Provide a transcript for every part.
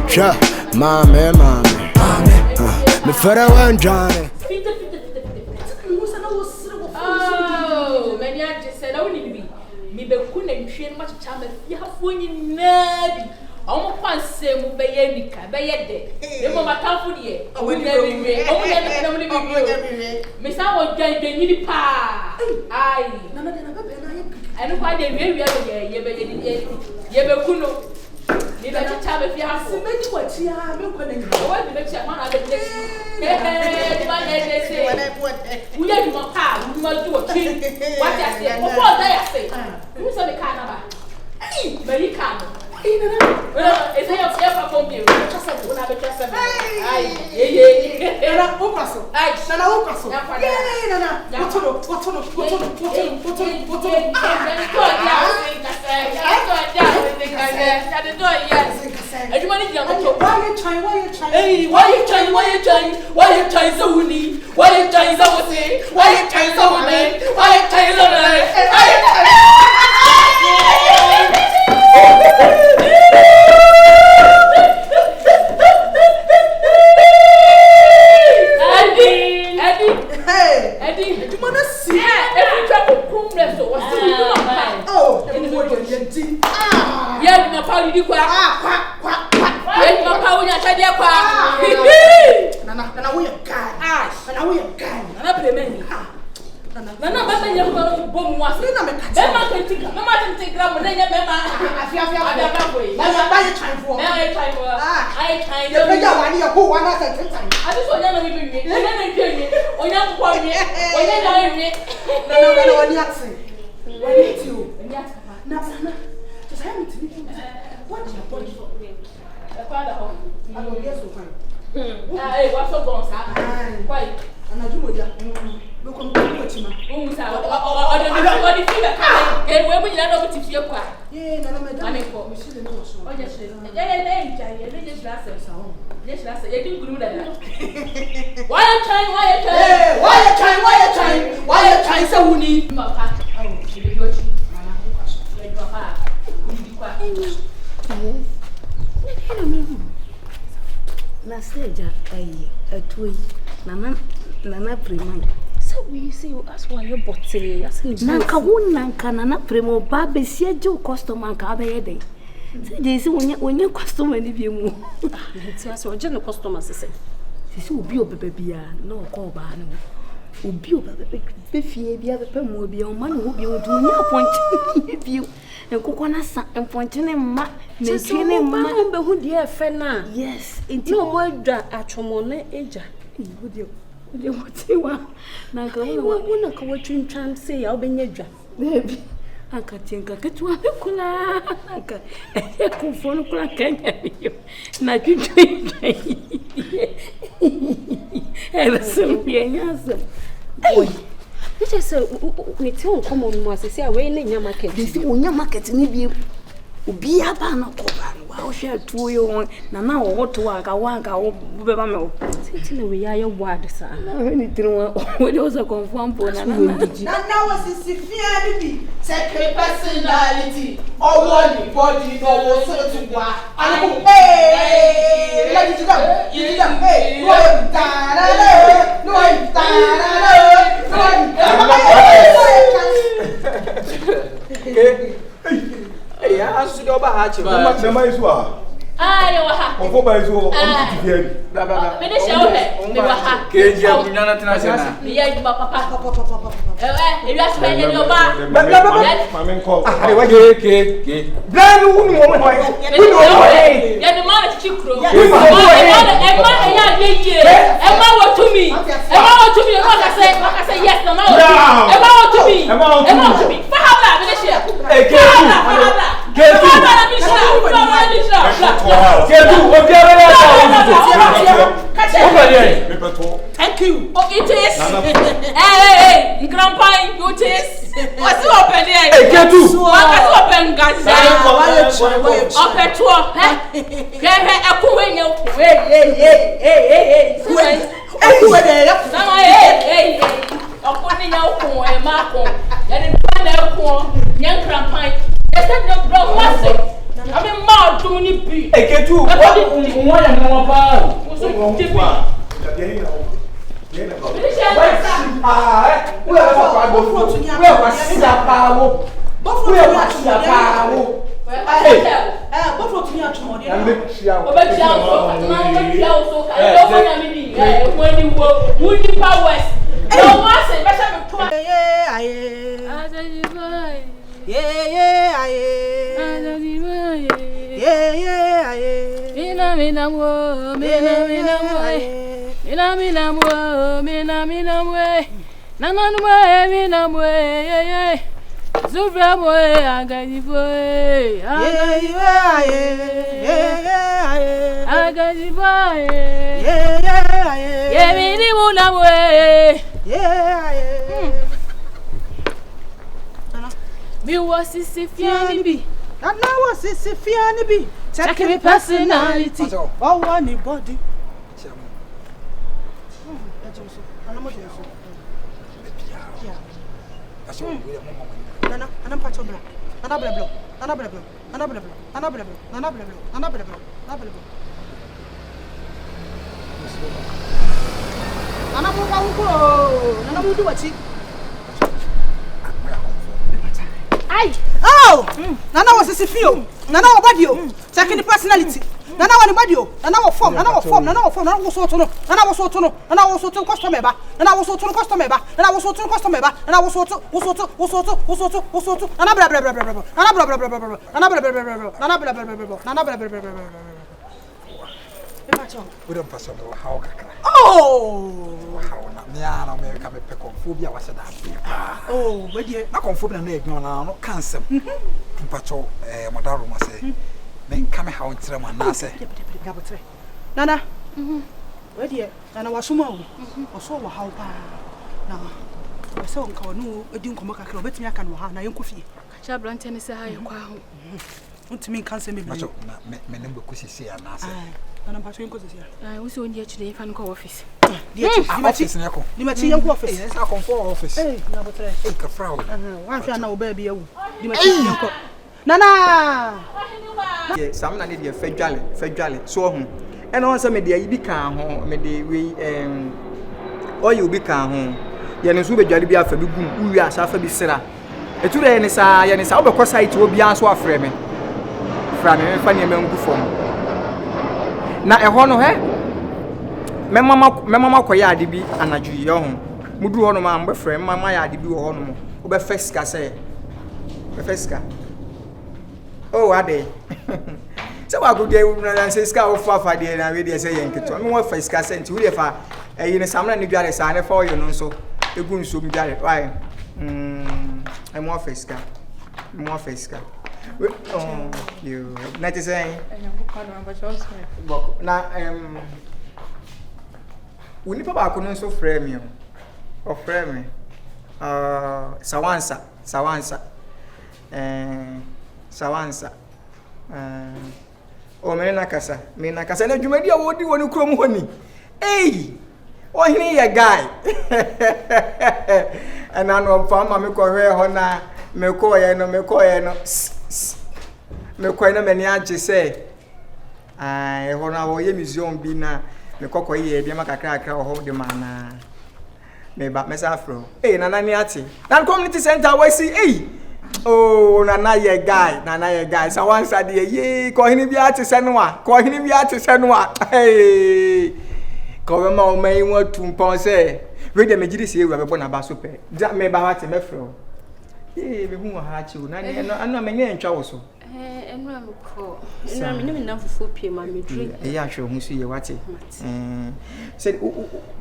Sure, mommy. Me for the one Johnny. Oh, many I just said, I need to be. Me be couldn't train much time if you have one in nerve. I'm one same by any car, by a day. The moment I put here, I will never be. Miss, I will get the nitty pa. Aye, I don't quite a very Yebecuno. You better tell if you have so many what you have. What the next one I did. We have my power, we must do a treat. What I say, what I say. Who's on the carnival? Very calm. Well, it's a ever from you. Just when I be just a Nana Prima. So we see that's why you're bottle. Nanka won Nanka Nana Primo Baby see Joe customer cabe day. Say this when your customer if you move. It's a general customer say. This will be a baby, no call ban. Will be a baby, be a pen will be on man who be able to no point if you and coconut and pointing him ma. Maintaining my who dear Fena. Yes, in no word at Chomone Aja. Would you what you want? Now go on, what you can say, I'll be near baby. I can think I get to a cola. I can phone crack and you. Not you drink. And simply answer. Boy, which is we tell common was say away in your market. This is your market in you. Be a banner cover. Wow, share 2 years on. Now, what to work? I want our Bebamo. Since we are your word, sir. What was a confirmed point? Now, was a severe second personality. Or one body, or so to work. Hey, let it go. You didn't pay. No, Hey, I asked you about you. Ah, you are Okomfo by so on TV. Finish your head. Me wa ha. Keji abunyana tena sena. Me ya juba papa. You are spending your ba. Mama call. Ah, wa ke. Then who no mo wa. Ya the man chikro. E ma ya ye. E ma wo to me. E ma wo to me. I say yes, no ma wo. E ma wo to me. E ma wo to me. Fa habla finish here. Eh, Keji. Thank you. Oh, it is. Hey, Grandpa, you taste. What's open there? Hey, Ketu. What's open, guys? Open to up. Hey, na ko nyan krampan e se no bro wase abi ma do ni bi eketu won ya na pa so ti bi Zubra boy agadi boy agadi boy ye mi ni muna boy mi was sifiani bi and now was sifiani bi check me personality oh anybody Nana, Nana Patobla, Nana Blablo, Nana Blablo, Nana Blablo, Nana Blablo, Nana Blablo, Nana Blablo, Nana Blablo. Nana Blablo, Nana Blablo, what she? Aye. Oh! Nana was a feel. Nana Badio, checking the personality. Nana one badio, Nana was form, Nana was form, Nana was form, Nana was so to know, Nana was so to know, Nana was so to customer, Nana was so to customer, Nana was so to customer, Nana was so to, Nana blah blah blah blah blah, Nana blah blah blah blah, Nana blah blah blah blah, Nana blah blah blah blah, Nana blah blah blah blah. We don't pass on how. Oh! How na me ka me pe konfobia wa se da pa. Oh, where dey? Na konfobia na egno na no cancel. Mpacho modaro ma se. Men kame ha ontre ma na se. Nana. Where dey? Nana wasuma o. Oso wa how pa. Na. We say on ka no edi nkomo kakra obetimi aka no ha na yenko fie. cha brante ne se ha ye kwa ho untimi kan se me bi. Macho na me nembe kusisi ya na se. Nana mpacho yenko sisi ya. Wo se onye akire yin fa no ko office. Office ne ko. Di machi yenko office. Eh, sa Okomfo office. Na botre. Ka fraud. Wan hwa na wo ba bi awu. Di machi yenko. Nana. Ye sam na ne de fedwale so ho. Ena on se me de ayi kan ho me de we oyi obi kan ho. Ye ne so be dwale bi afa bi gum uwi asa afa bi sira. Etu re ne sa wo be ko site obi anso afre me. Fra me fa ne mangu fom. Na eho no he mema koya ade bi anadwu ye ho. Mudu ho no ma mbe frɛ mama ya ade bi ho no mo. Wo be feska se. Be feska. Oh ade. Se wa go dey na se ska wo fa de na we dey say yenketo. Me wo feska se nti wo dey fa eyi ne samna ne biare sa ne fa oyo no nso egu nso mi biare. Why? I mo feska. Mo feska. Oh, you. Na te say. Na we ni papa ko no nso frɛ me o frɛ me Sawansa o me na kasa na dwumadi a wodi woni krom honi o hini ye guy ana no fa ma me ko hwe ho na me ko ye no me ni age se ho na wo ye museum bi na me kokko ye bi ma kakra ho de mana me ba me sa afro nana ni ati na community center we see oh nana ye guy Sawansa de ye ko hini bi ati se no a ko be ma o mai won tumpon se we de me gidi se ewu abebo na ba so pe ja me ba wate me fro me hu ha chi o na ne no me nye ntwa wo so enu amko enu me na fufu pie ma me drink ya hwe hu su ye wate se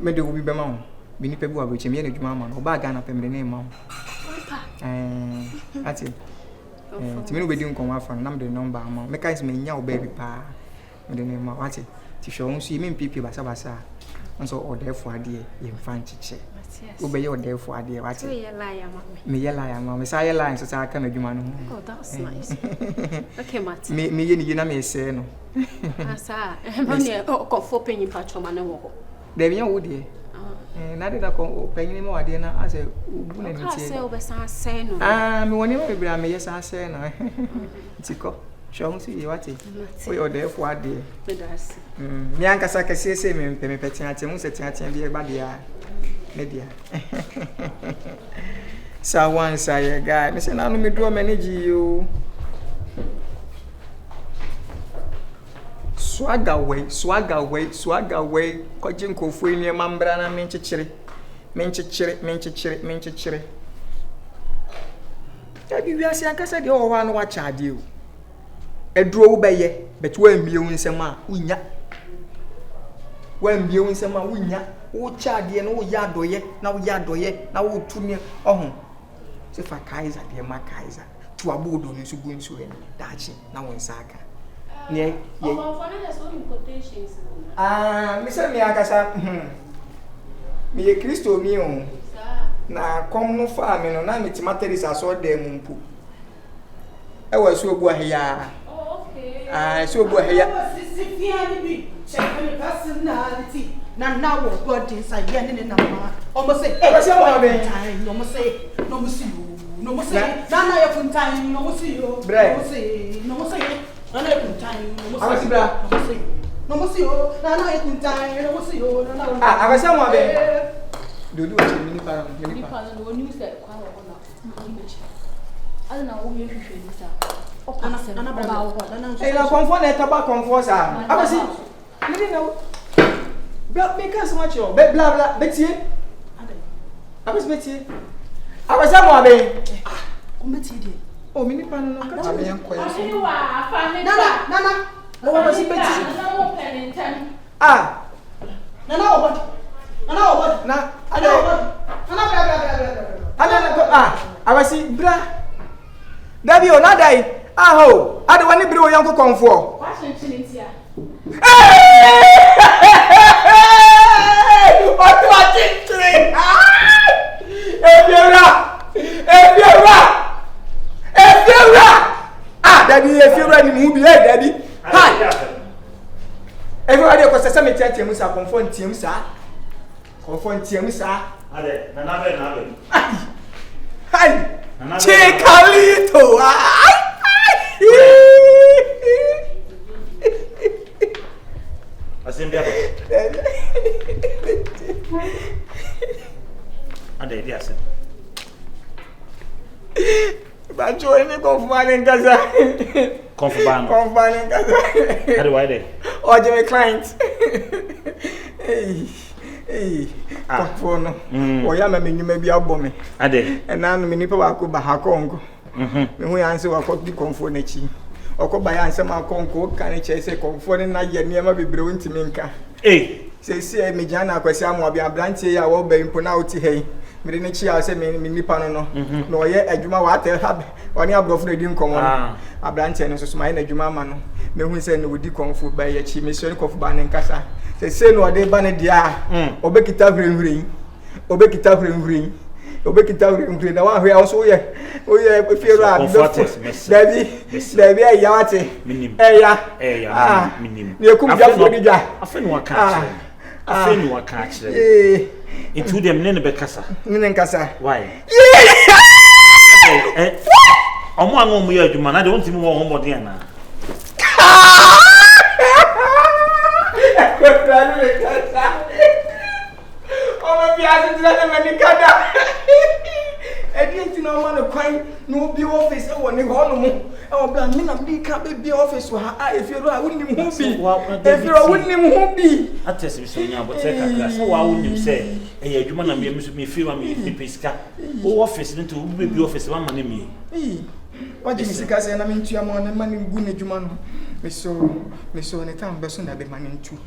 me de obi be ma ho bi ni pe bi wa be chemi na djuma ma no ba ga na pe me ne ma ho ati ti me no be di nko wa fa na me de number ma me kai se me nya o ba bi pa me de ne ma wate ti hwe hu su ye me pipi basa nso order for ade ye mfa nchiche wo be ye order for ade wate so ye la ya ma me ye la ya ma me sa ye la nso sa aka na djuma no oh that's nice okay mate me ye ni na me se no asa ma ne Okomfo penyi patcho ma ne wo ho de bi wo de Na de da ko panyin ma wade na ase obu na ntie say obesan say no me woni ma bibra me yes ase na ntiko shom si wate we odefo ade me ankasa kase se me pete ate mu se ate bi e ba dia me dia sa wan sa ye guy me se na no me do manage you Swagger way, kojin kofu ni mambra na menchichire. Ya bi wiase ankasa de o wa no wa chaade o. Eduro wo beye, bet wa mbie wo nsem a unya. Wa mbie wo nsem a unya. Wo chaade no wo ya doye, na wo ya doye, na wo tumi ohun. Se fa Kaiser de ma Kaiser. Tu abodo no su gu nsu en dachi na wo nsaka. Yeah. Me say me akasa me ye Kristo mi o na kom no fa me no na me timateris aso dem mpu e wa so obu ahia okay so obu ahia sifia ni bi check me personality na wo god inside ye ne na ma almost say e say mo be no mo say na ye funtan no mo see you no mo say Nana ekuntai no mo see bra no mo see o nana ekuntai no mo see o nana abasa mo be dodo o che mini pa no oni se kwa wo na oni mechi ala na wo ye hwehwe ni sa nana bra wo nana na konfo na taba konfo sa abasi mini na bra me ka so much o be bla bla betie abasi betie abasa mo be o betie de o mini pa no ka me yan koya so nana o wa si beti nana mo penentem nana o body na ada ada ko awasi bra dabi o na dai ho ada wani bri o yanko konfo wa chinchini ntia o to chinchini ebiora Daddy, if you're running movie, Daddy. Hi. Everybody, of course, some team is a confront team, sir. Confront team, sir. Hi. Take a little. I see him. Yes. But you ain't confining Gaza. Confining Gaza. How do I do? Or Jimmy client. Hey, Confono. Or Yammy, you may be a bomb. I did. And now, many people are good by Hakongo. We answer what could be conformity. Or could by answer my conco, can I chase a conforming night yet never be brewing to Minka. Eh, say, me Jana, Quasiam will be a branch here, I will be in Ponauti. Hey. Mirinechi ase me nipa no no ye adwuma wa tel hab oni abrofo na di nkomo no abranche no so my na adwuma ma no me hu se no di konfo ba ye chi me so ni konfo ba ne nkasa se no ode ba ne dia obekita hurehurei na wa hwe also ye fiero a dabi ya wate ya minim ne kum jafo di ja afenu waka akire into them nene bekasa nene nkasa why omo anu mu ye adwuma na de wonti mu wo homoden na omo biase tira na manikada enti na omo no kwan no bi office e wo ne ho no mu e wo bla me na bi ka be office wa efiero a wonnim ho bi atese bi so nya bote kakra so wa wonnim se e adwuma na me mi feel me pesika o office nto wo be office wa ma na mi waji misika se na me ntua mo na ma ne gu ne adwuma no me so ne tam be so na be ma ne ntu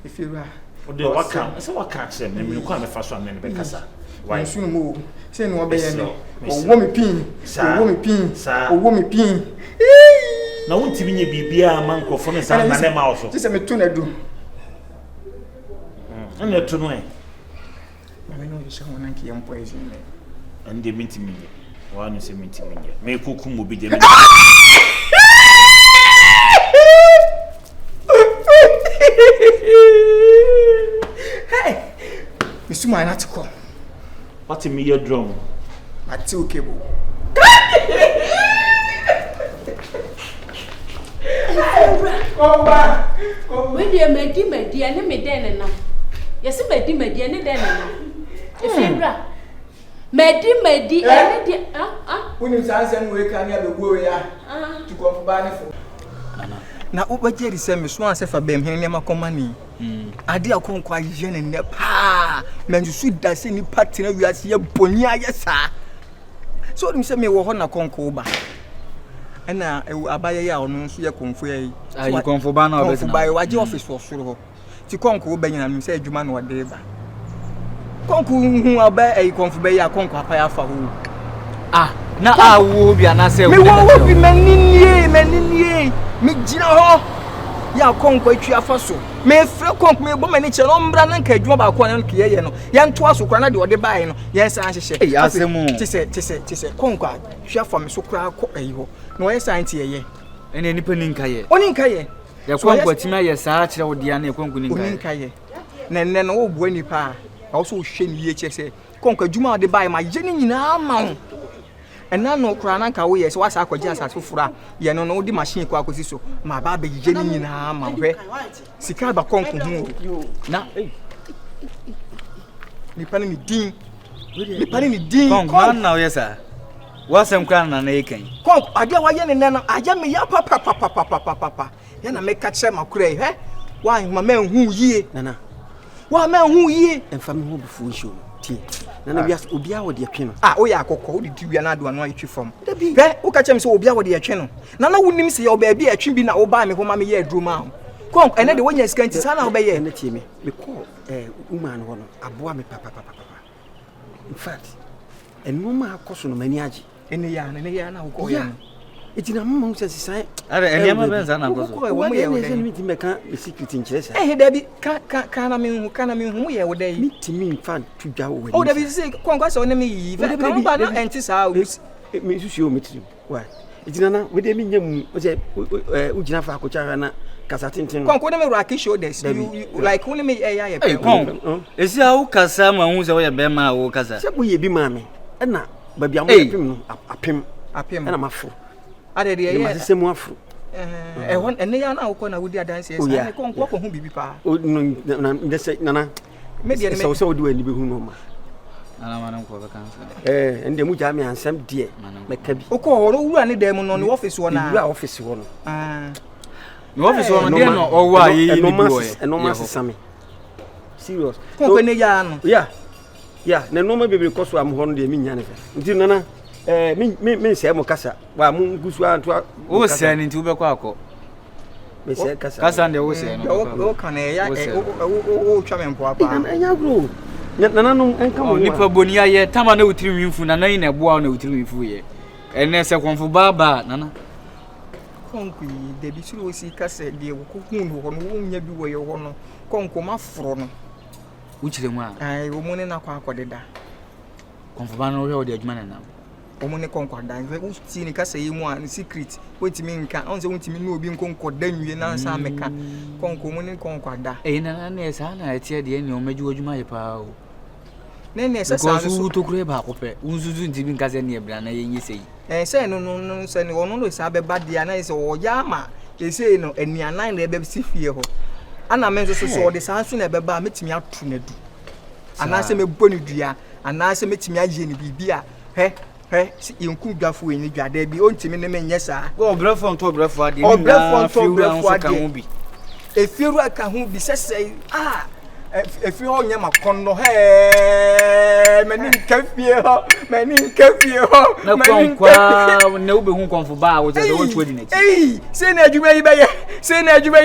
efiero a o de waka se waka se me ko am fa so am ne be kasa why so mo se no obeye no owo me pin na wonti bi nye bibia ma nkofo ne sa na ne ma oso se me tu na du ene tu no e na me no yesha wona nki yam poison me ande minti minye wa no se minti minye me kuku mo bi je me suma na tiko. What me your drum? Ati okay bo. Come back. We dey medi ane me den na. Yes medi ane den na. Efebra. Medi ane de Woni sanse no we kan ya be go ya. To come ba ne fo. Na obaje di se me so anse fa bem hen ne makoma ni. Ade akonkwa ye ne ne pa. Mensu da se ni party na wiase ye boni aye sa. So dim se me wo ho na konko ba. Ena abaye ya ono nso ye konfo yi. Ayi konfo ba na obesi. Konfo ba waje office wo soro ho. Ti konko ba nyina nim se adwuma na wode ba. Konko hu aba ayi konfo ba ya konko apa ya fa ho. Na awo bi anase me wo bi maninie me gina ho ya konko atwi afa so me frɛ konko me bo mani che no mbra na nka adwuma ba ko na nke ye no ye nto aso kra na de wode bae no ye san hyehye asemu tise konko atwi afa me so kra ko ayi ho no ye san tie ye ene nipa ni nka ye oni nka ye ye konko atima ye saa kire wo dia na ye konko ni nka ye oni nka ye na nne no wo bua nipa a wo so hwe ni ye che se konko adwuma wode bae ma ye ni nyina ma ho ena no kura na nka wo yes wasa akwaji asase fura ye no no di machine kwa akosi so ma ba be gije ni nyina ma hwe sika ba konko hu na ni pani ni din konko na wo yesa wasem kra na na yekan konko ade wa ye ne no aja me ya papa ya na me ka kire makura he wa ma me hu yie nana wa me hu yie emfa me hu bufu nso tie nana bia obia wo de atwe no o ya akokko wo di wia na ado anu ayetwi fam hwe wo ka chem se obia wo de atwe no nana wonim se ye oba bia atwe bi na wo ba me ho ma me ye aduro ma kon ene de wonya sika nti sana wo be ye na tie me ko woman ho no aboa me papa in fact enu ma akoso no mani age ene ya na wo ko ya itina mama usa sisan are ene ma benza na gozo wo mo ye wo de mi ti meka secret nkyeresa dabi ka na me hu ye wo dai mi ti mi fan tudwa wo o dabi se kon kwa se one me yi ka ba no enti sa mi susu o mitrim wa itina na we de mi nyam o se ugina fa ko cha na kasa tintin kon ko de me rock shoulders you like when me ya ye kon esi a wo kasa ma hu se wo ye be ma wo kasa se bo ye bi ma me na ba bia mo apim no apim na mafo ade de ye ma se mu afro hon ene ya na wo na wodi adanse esa kon ko hu bibi pa o na ndese nana me de me so wodi wani be hu no ma ana ma nan ko be kan ende mu ja me ansam de me ka bi o ko horo wura ne dem no ne office wo na wura office wo no no office wo no de no o wa yi ni bi wo ye no ma sesame serious ko ne ya no ya na no ma bebe ko so am ho no de mi nya ne fe nti nana me se mo kasa wa mu gusu anto o se ni nti wo be kwa akọ me se kasa nde wo se no o kan ya o twa me mpo apa anya bro nana no enka mo nipa boni aye tama na wutiri winfu na nan na boa na wutiri winfu ye ene se konfu baba nana konku de bi suru osi kasa de wo ko hu no ho no wo nya bi wo ye ho no konku ma foro no uchire mu a ai wo mu ne na kwa akodeda konfu ba no wo de adwuma na na omo ne konko dan we ti ni kasa yi mu a secret wetimi nka on se wetimi na obi nkonko da nwie na sa meka konko mu ne konko da na na esa na etie de ni o meju adwuma ye pa o ne se sa so to kure ba ko pe unzuzu ntimi nkase ne ebra na ye nyese yi se no se ni ono no sa be ba dia na se o ya ma ese no anianan na ebe si fie ho ana me so so de sa so na ebe ba metimi atu na du ana se me boni dua ana se metimi aje ni bibia si yinku dwafo eni dwada bi ontimi ne menye saa wo brefo nto brefo ade ni na brefo ade bi efiru aka hu bi sese efi ho nya makono mani nkafie ho na kwankwa na ube hu konfo ba wo je wo twodi na ti se na adwuma yi be ye se na adwuma